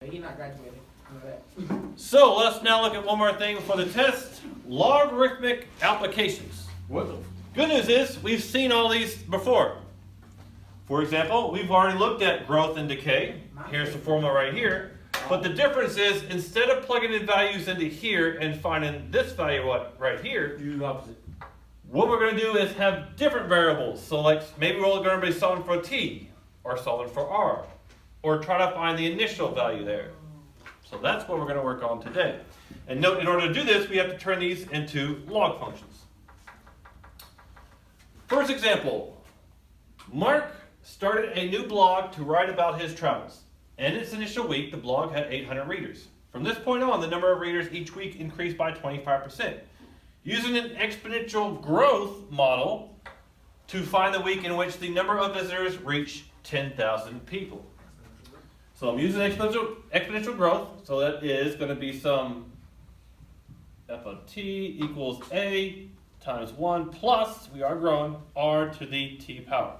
He's not graduating. So let's now look at one more thing for the test. Logarithmic applications. What the good news is we've seen all these before. For example, we've already looked at growth and decay. Here's the formula right here. But the difference is instead of plugging in values into here and finding this value right here, Do the opposite. what we're going to do is have different variables. So like maybe we're going to be solving for t or solving for r or try to find the initial value there. So that's what we're going to work on today. And note, in order to do this, we have to turn these into log functions. First example, Mark started a new blog to write about his travels. In its initial week, the blog had 800 readers. From this point on, the number of readers each week increased by 25%. Using an exponential growth model to find the week in which the number of visitors reached 10,000 people. So I'm using exponential growth, so that is going to be some f of t equals a times 1 plus, we are growing, r to the t power.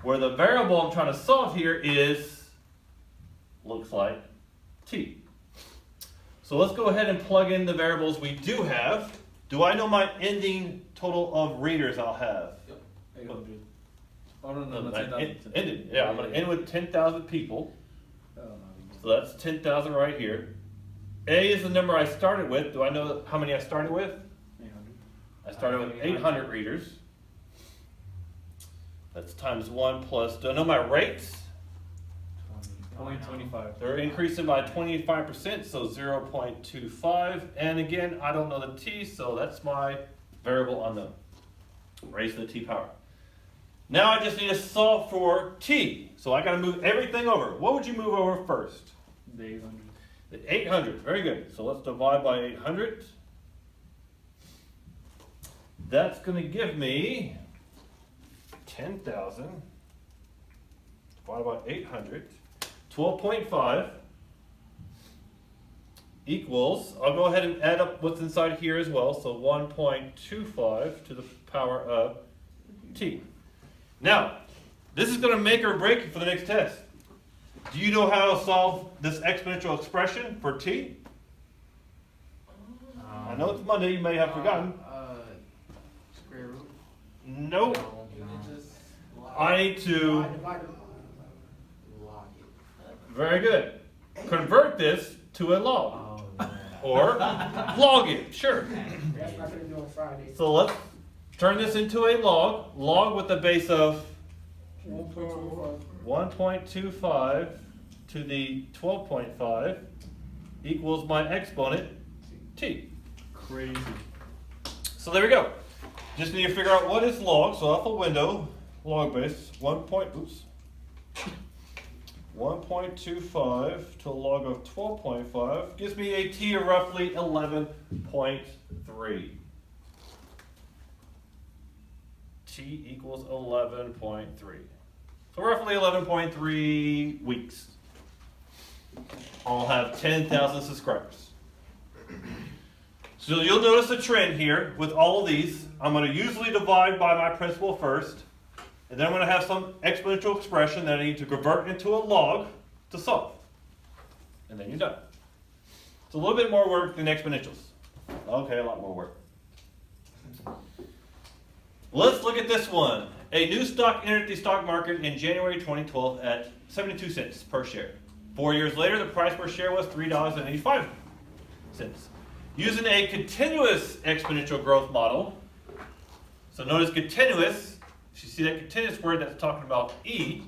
Where the variable I'm trying to solve here is, looks like t. So let's go ahead and plug in the variables we do have. Do I know my ending total of readers I'll have? Yep. 800. Oh, no, Ended. Yeah, I'm going to end with 10,000 people. So that's 10,000 right here. A is the number I started with. Do I know how many I started with? 800. I started with 800 readers. That's times 1 plus, do I know my rates? 0.25. They're increasing by 25%, so 0.25. And again, I don't know the t, so that's my variable unknown. Raised to the t power. Now I just need to solve for t. So I got to move everything over. What would you move over first? The 800. The 800. Very good. So let's divide by 800. That's going to give me 10,000 divided by 800. 12.5 equals, I'll go ahead and add up what's inside here as well. So 1.25 to the power of t. Now, this is going to make or break you for the next test. Do you know how to solve this exponential expression for t? I know it's Monday, you may have forgotten. Square root. Nope. No. I need to, Log it. very good, convert this to a log. Or log it, sure. That's not gonna do on Friday. So let's turn this into a log. Log with the base of 1.25. 1.25 to the 12.5 equals my exponent t. Crazy. So there we go. Just need to figure out what is log. So off a window, log base, 1.25 to a log of 12.5 gives me a t of roughly 11.3. T equals 11.3. So roughly 11.3 weeks. I'll have 10,000 subscribers. So you'll notice a trend here with all of these. I'm going to usually divide by my principal first. And then I'm going to have some exponential expression that I need to convert into a log to solve. And then you're done. It's a little bit more work than exponentials. Okay, a lot more work. Let's look at this one. A new stock entered the stock market in January 2012 at 72 cents per share. 4 years later, the price per share was $3.85. Using a continuous exponential growth model, so notice continuous, if you see that continuous word that's talking about E,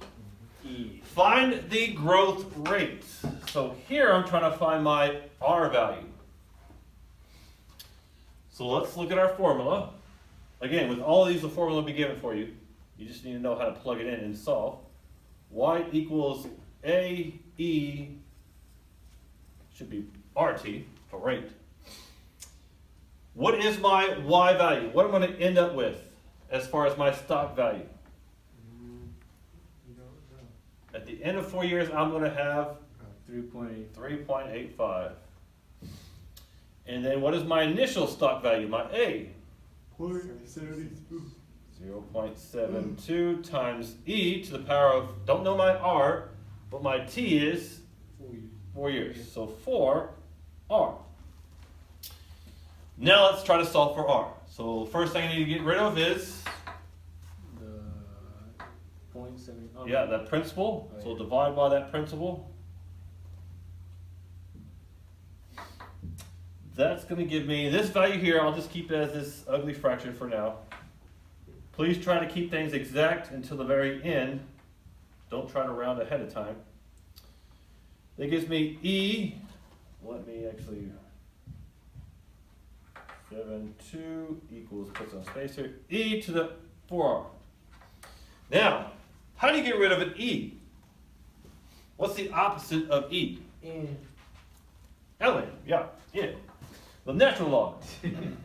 find the growth rate. So here I'm trying to find my R value. So let's look at our formula. Again, with all of these, the formula will be given for you. You just need to know how to plug it in and solve. Y equals AE, should be RT for rate. What is my Y value? What am I going to end up with as far as my stock value? At the end of 4 years, I'm going to have 3.85. And then what is my initial stock value, my A? 0.72 times E to the power of, don't know my R, but my T is 4 years. So 4R. Now let's try to solve for R. So first thing I need to get rid of is, The 0.7. Oh, yeah, that principal. Oh, So yeah. divide by that principal. That's going to give me this value here. I'll just keep it as this ugly fraction for now. Please try to keep things exact until the very end. Don't try to round ahead of time. That gives me E. Let me actually. 7.2 equals, put some space here, E to the 4R. Now, how do you get rid of an E? What's the opposite of E? N. Ln, yeah, N. The natural log. I mean,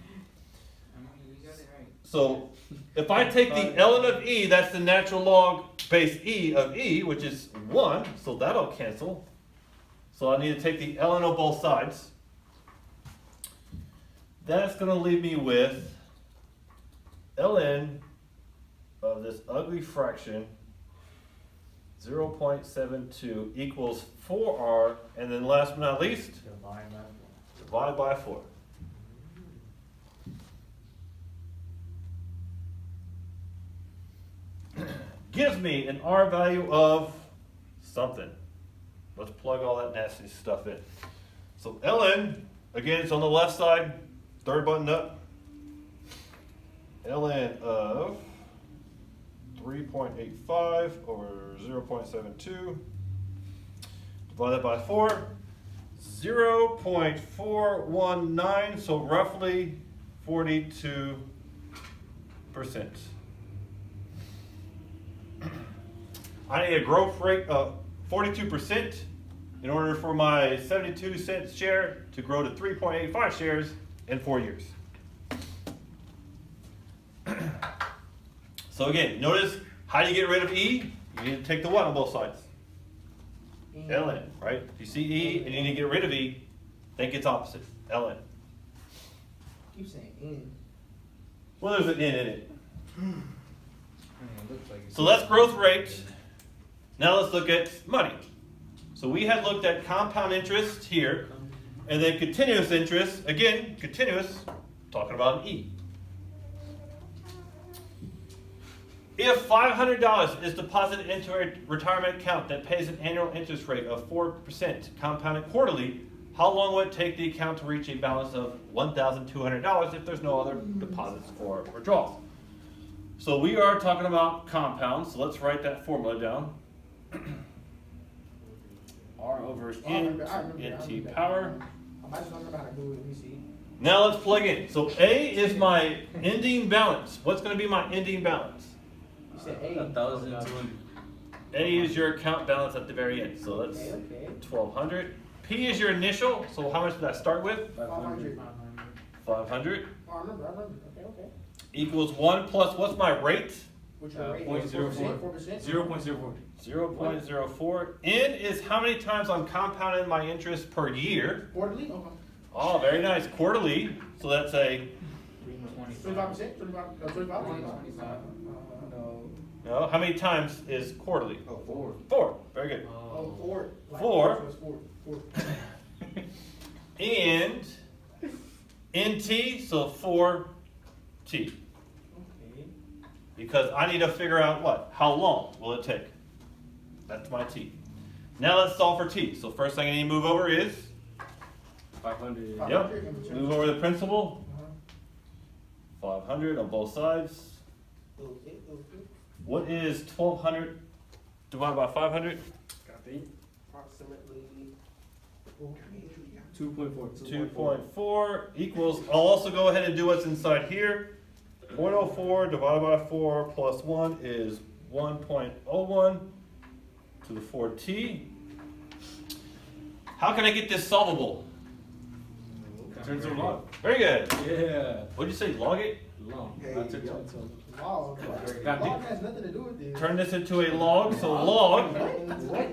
you got it right. So, if I take the ln of E, that's the natural log base E of E, which is 1, so that'll cancel. So I need to take the ln of both sides. That's going to leave me with ln of this ugly fraction 0.72 equals 4R, and then last but not least, divide by 4. Gives me an R value of something. Let's plug all that nasty stuff in. So ln, again, it's on the left side. Third button up, ln of 3.85 over 0.72, divided by 4, 0.419, so roughly 42%. I need a growth rate of 42% in order for my 72-cent share to grow to 3.85 shares in 4 years. So again, notice how do you get rid of E? You need to take the what on both sides? N. ln, right? If you see E and you need to get rid of E, think it's opposite, ln. Keep saying N. Well, there's an N in it. Looks like So that's growth rate. Now let's look at money. So we had looked at compound interest here, and then continuous interest, again, continuous, talking about an E. If $500 is deposited into a retirement account that pays an annual interest rate of 4% compounded quarterly, how long would it take the account to reach a balance of $1,200 if there's no other deposits or withdrawals? So we are talking about compounds, so let's write that formula down. R over I N remember NT that. power. I just don't remember how to do it. Let me see. Now let's plug in. So A is my ending balance. What's going to be my ending balance? You said A. 1,200. A is your account balance at the very end. So that's Okay. 1,200. P is your initial. So how much did that start with? 500. 500 Oh, I remember. Okay. equals 1 plus what's my rate? What's your rate? 0.04. 4%? 0.04. 0.04. N is how many times I'm compounding my interest per year. Quarterly? Okay. Oh, very nice. Quarterly. So that's a, 25%? 25? no, how many times is quarterly? Oh, 4. 4. Very good. Oh, 4. Like, Four. So it's 4. And NT, so 4T. Okay. Because I need to figure out what? How long will it take? That's my T. Now let's solve for T. So first thing I need to move over is, 500. yep, move over the principal. Uh-huh. 500 on both sides. Okay. What is 1,200 divided by 500? Approximately. 2.4. 2.4 equals, I'll also go ahead and do what's inside here. 0.04 divided by 4 plus 1 is 1.01 to the 4t. How can I get this solvable? Turns a log. Very good. Yeah. What'd you say, log it? Long. Hey, That's it. yo. Log. Got Log it. has nothing to do with this. Turn this into a log, so log. What?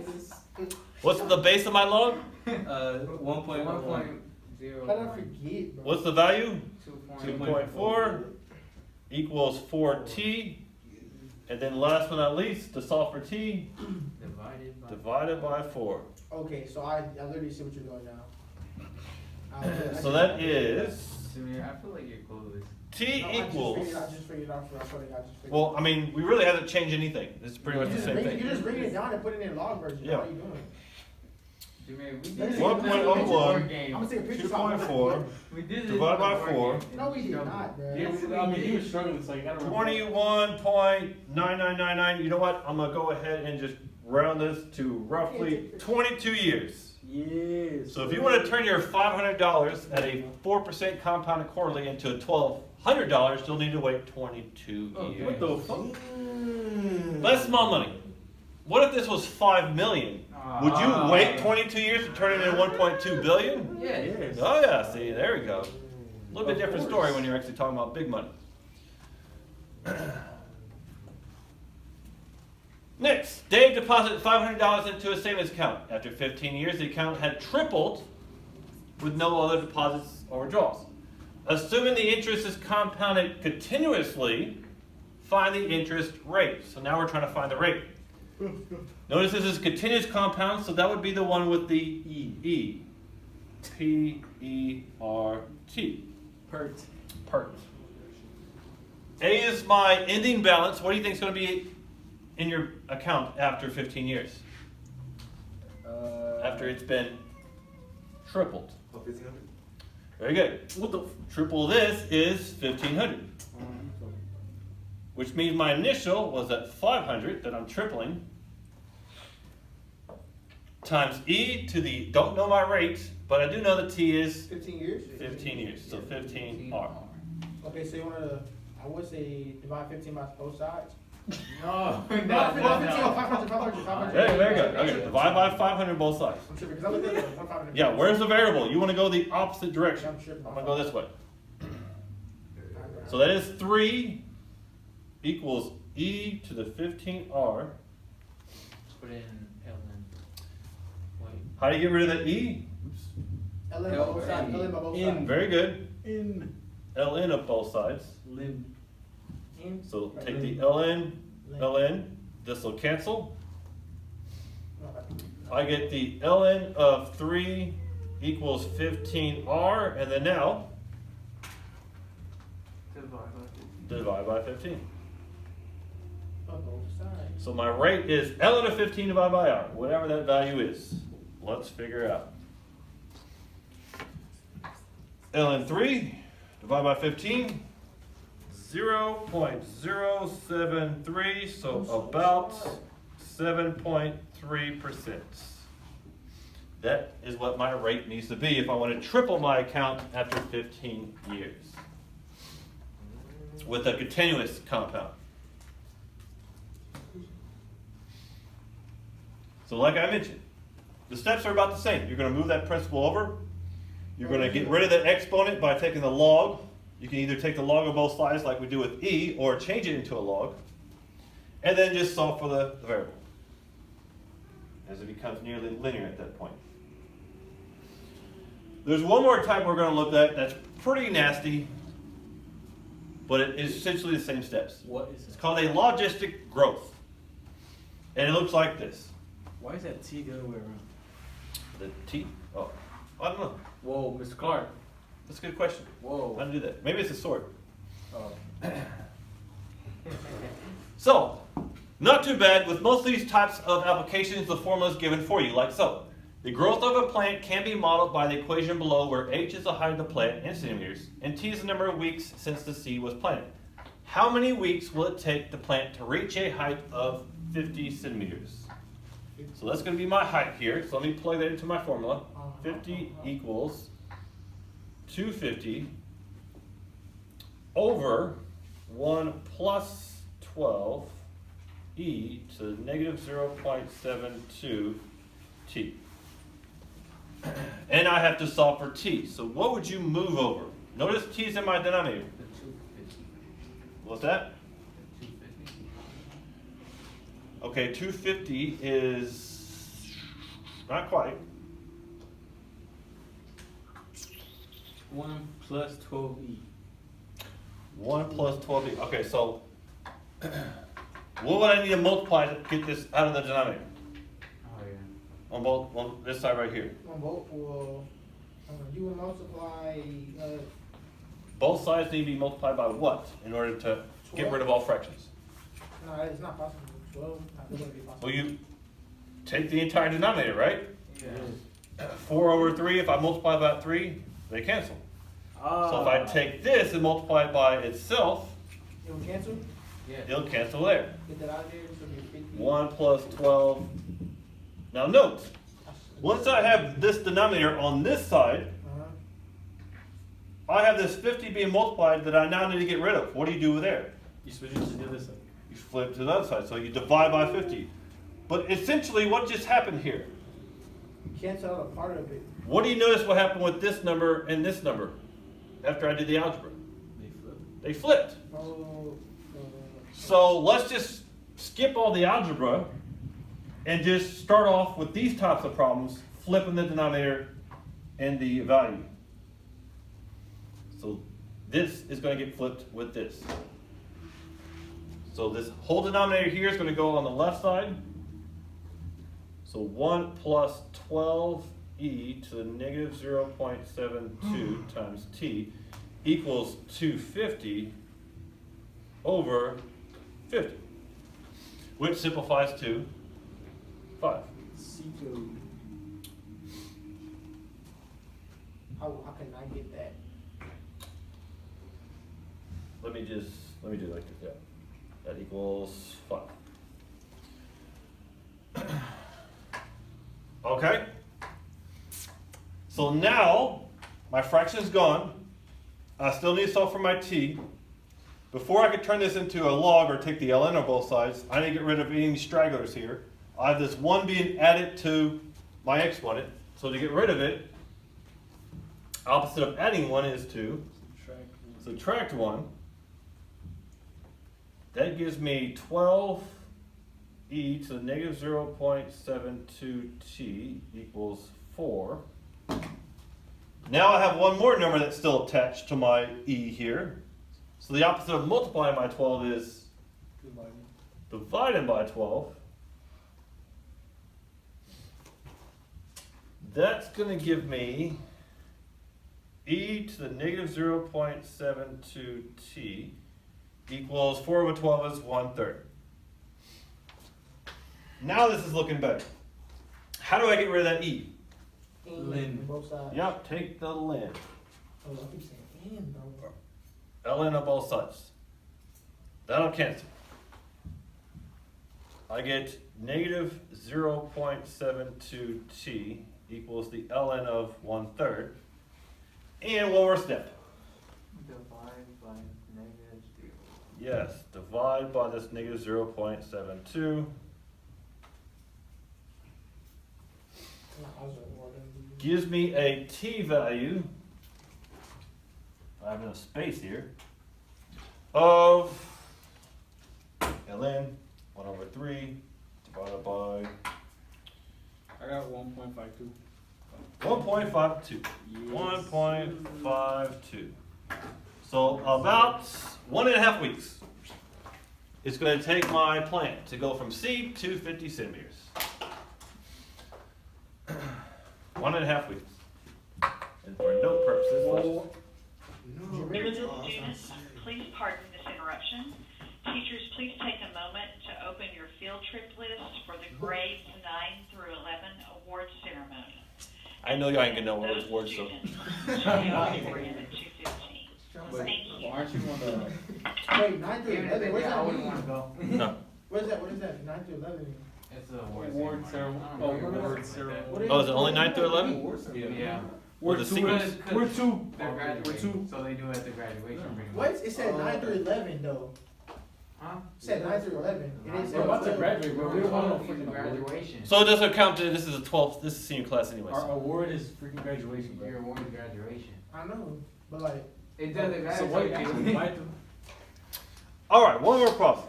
What's the base of my log? 1.1. How did I forget, bro? What's the value? 2.4. 2.4 equals 4t. And then last but not least, to solve for t, Divided by divided by 4. Okay, so I literally see what you're doing now. So that is Samir, I feel like you're close. T equals. I just figured out for us. Well, I mean, we really haven't changed anything. It's pretty much the same thing. You're just bringing it down and putting it in log version. Yeah. What are you doing? Samir, we Let's did see. 1.01. I'm gonna take a picture. 2.4 We did this divided by on the board 4. game, and No, we did struggled. not, bro. Yeah, Yes, I mean, we he was did. struggling, so you gotta remember. 21.9999. You know what? I'm gonna go ahead and just round this to roughly 22 years. Yes. So if you want to turn your $500 at a 4% compounded quarterly into a $1,200, you'll need to wait 22 years. What the fuck? That's small money. What if this was $5 million? Would you wait 22 years to turn it into 1.2 billion? Yes. Oh yeah, see, there we go. A little bit different story when you're actually talking about big money. Next, Dave deposited $500 into a savings account. After 15 years, the account had tripled with no other deposits or withdrawals. Assuming the interest is compounded continuously, find the interest rate. So now we're trying to find the rate. Notice this is continuous compound, so that would be the one with the E. P-E-R-T. Pert. Pert. A is my ending balance. What do you think is going to be in your account after 15 years? After it's been tripled. 1,500. Very good. What the triple this is 1,500. Which means my initial was at 500 that I'm tripling. Times E to the, don't know my rate, but I do know the T is 15 years? 15 years. So 15R. Okay, so you wanna, I would say divide 15 by both sides. No, No, 15, 500. Very good. Okay, divide by 500 both sides. I'm tripping, because I looked at it, 1,500. Yeah, where's the variable? You want to go the opposite direction. I'm tripping. I'm going to go this way. So that is 3 equals E to the 15R. Put in Ellen. Wait. How do you get rid of the E? LN by both sides, LN by both sides. Very good. In. LN of both sides. Lin. So take the LN, this will cancel. I get the ln of 3 equals 15R, and then now divide by 15. On both sides. So my rate is ln of 15 divided by R, whatever that value is. Let's figure it out. ln 3 divided by 15, 0.073, so about 7.3%. That is what my rate needs to be if I want to triple my account after 15 years with a continuous compound. So like I mentioned, the steps are about the same. You're going to move that principal over. You're going to get rid of the exponent by taking the log. You can either take the log of both sides like we do with E, or change it into a log, and then just solve for the variable as it becomes nearly linear at that point. There's one more type we're going to look at that's pretty nasty, but it is essentially the same steps. What is It's it? called a logistic growth, and it looks like this. Why is that T the other way around? The T? Oh, I don't know. Whoa, Mr. Clark. That's a good question. Whoa. How to do that? Maybe it's a sword. Oh. So, not too bad. With most of these types of applications, the formula is given for you, like so. The growth of a plant can be modeled by the equation below, where h is the height of the plant in centimeters, and t is the number of weeks since the seed was planted. How many weeks will it take the plant to reach a height of 50 centimeters? So that's going to be my height here. So let me plug that into my formula. 50 equals 250 over 1 plus 12 e to the negative 0.72 t. And I have to solve for t. So what would you move over? Notice t is in my denominator. The 250. What's that? 250. Okay, 250 is not quite. 1 plus 12e. 1 plus 12e. Okay, so what would I need to multiply to get this out of the denominator? Oh yeah. on both, on this side right here. On both, well, you will multiply, Both sides need to be multiplied by what in order to get rid of all fractions? no, it's not possible. 12, not gonna be possible. Well, you take the entire denominator, right? Yeah. 4 over 3, if I multiply by 3, they cancel. So if I take this and multiply it by itself, It will cancel? Yeah. it'll cancel there. Get that out of there, so it'll be 50. 1 plus 12. Now note, once I have this denominator on this side, Uh-huh. I have this 50 being multiplied that I now need to get rid of. What do you do there? You switch it to the other side. You flip to the other side, so you divide by 50. But essentially, what just happened here? Cancel out a part of it. What do you notice what happened with this number and this number after I did the algebra? They flip. They flipped. Oh, So let's just skip all the algebra and just start off with these types of problems, flipping the denominator and the value. So this is going to get flipped with this. So this whole denominator here is going to go on the left side. So 1 plus 12e to the negative 0.72 times t equals 250 over 50, which simplifies to 5. C2. how can I get that? Let me do it like this, yeah. That equals 5. Okay. So now, my fraction is gone. I still need to solve for my t. Before I could turn this into a log or take the ln on both sides, I need to get rid of any stragglers here. I have this 1 being added to my exponent. So to get rid of it, opposite of adding 1 is to subtract 1. That gives me 12e to the negative 0.72t equals 4. Now I have one more number that's still attached to my e here. So the opposite of multiplying by 12 is dividing by 12. That's going to give me e to the negative 0.72t equals 4 over 12 is 1/3. Now this is looking better. How do I get rid of that e? Ln. Both sides. Yep, take the ln. Oh, I keep saying and though. ln on both sides. That'll cancel. I get negative 0.72t equals the ln of 1/3. And one more step. Divide by negative 0. Yes, divide by this negative 0.72. Gives me a t value, I have no space here, of ln 1 over 3 divided by I got 1.52. 1.52. Yes. 1.52. So about 1.5 weeks. It's going to take my plant to go from seed to 50 centimeters. 1.5 weeks. And for note purposes, Students, please pardon this interruption. Teachers, please take a moment to open your field trip list for the grades 9 through 11 award ceremony. I know y'all ain't gonna know what those words are. Students should be on for him at 2:15. Thank you. Aren't you on the... Wait, 9 through 11, where's I that wouldn't mean? want to go. No. What is that, 9 through 11? It's an award Award ceremony. I Oh, don't know. award ceremony. What Oh, is it only 9 through 11? Yeah. Or the sequence? We're two. They're We're graduating, two. so they do it at the graduation. pretty much. What? It said 9 through 11 though. Huh? It said 9 through 11. It didn't say We're about to 12. graduate, bro. We don't want no freaking graduation. graduation. So it doesn't count to this is a 12th, this is senior class anyways. Our award is freaking graduation, bro. Your award is graduation. I know, but like, It doesn't So what? graduate. Alright, one more problem.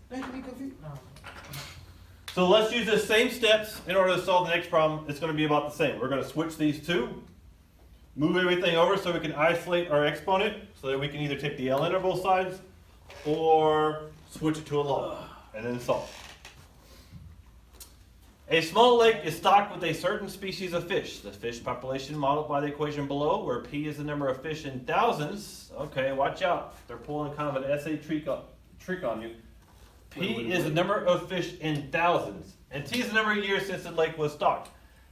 don't you be confused? No. So let's use the same steps in order to solve the next problem. It's going to be about the same. We're going to switch these two, move everything over so we can isolate our exponent so that we can either take the ln on both sides or switch it to a log and then solve. A small lake is stocked with a certain species of fish. The fish population modeled by the equation below, where P is the number of fish in thousands. Okay, watch out. They're pulling kind of an essay trick on you. P is the number of fish in thousands. And T is the number of years since the lake was stocked.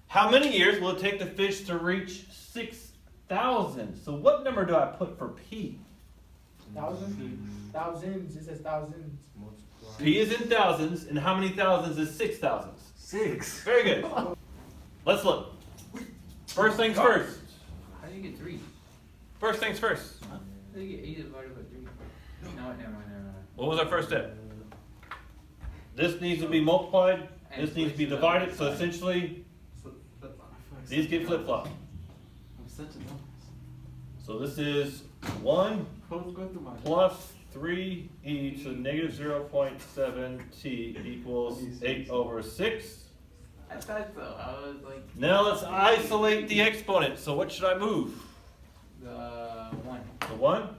How many years will it take the fish to reach 6,000? So what number do I put for P? Thousands, it says thousands. P is in thousands, and how many thousands is 6,000? 6. Very good. Let's look. First things first. How do you get 3? First things first. How do you get 8 divided by 3? No, never mind. What was our first step? This needs to be multiplied. This needs to be divided. So essentially, these get flip-flopped. I'm such a dumbass. So this is 1 Both go through my plus 3e to the negative 0.7t equals 8 over 6. I thought so. I was like, Now let's isolate the exponent. So what should I move? the 1. The 1?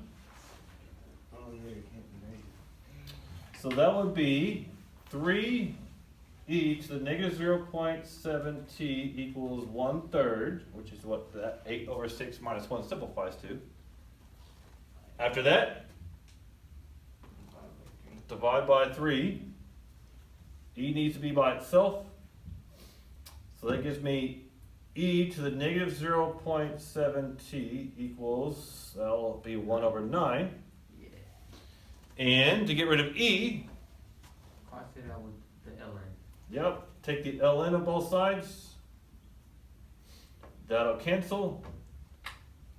So that would be 3e to the negative 0.7t equals 1/3, which is what that 8 over 6 minus 1 simplifies to. After that, divide by 3. E needs to be by itself. So that gives me e to the negative 0.7t equals, that'll be 1 over 9. Yeah. And to get rid of e, Cross it out with the ln. yep, take the ln of both sides. That'll cancel.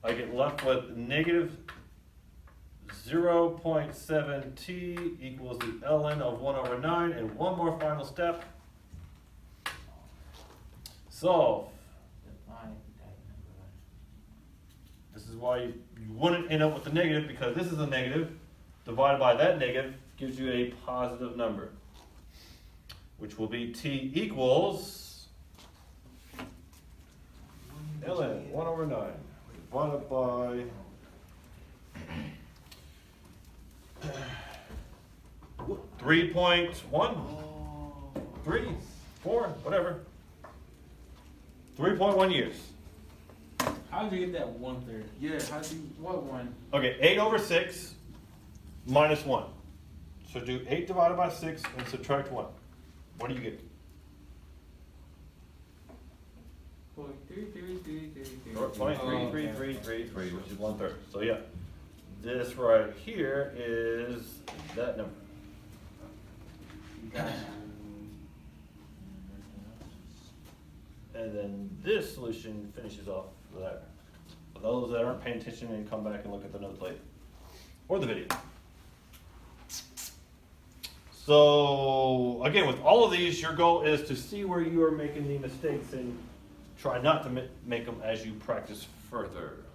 I get left with negative 0.7t equals the ln of 1 over 9. And one more final step. Solve. Define that number. This is why you wouldn't end up with the negative, because this is a negative. Divided by that negative gives you a positive number, which will be t equals ln 1 over 9 divided by 3.1, 3, 4, whatever. 3.1 years. How did you get that 1/3? Yeah, how do you, what 1? Okay, 8 over 6 minus 1. So do 8 divided by 6 and subtract 1. What do you get? 23, which is 1/3. So yeah, this right here is that number. And then this solution finishes off there. For those that aren't paying attention, and come back and look at the notes later. Or the video. So again, with all of these, your goal is to see where you are making the mistakes and try not to make them as you practice further.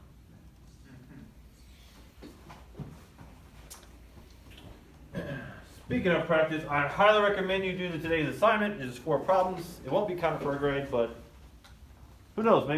Speaking of practice, I highly recommend you do today's assignment. It is 4 problems. It won't be counted for a grade, but who knows, maybe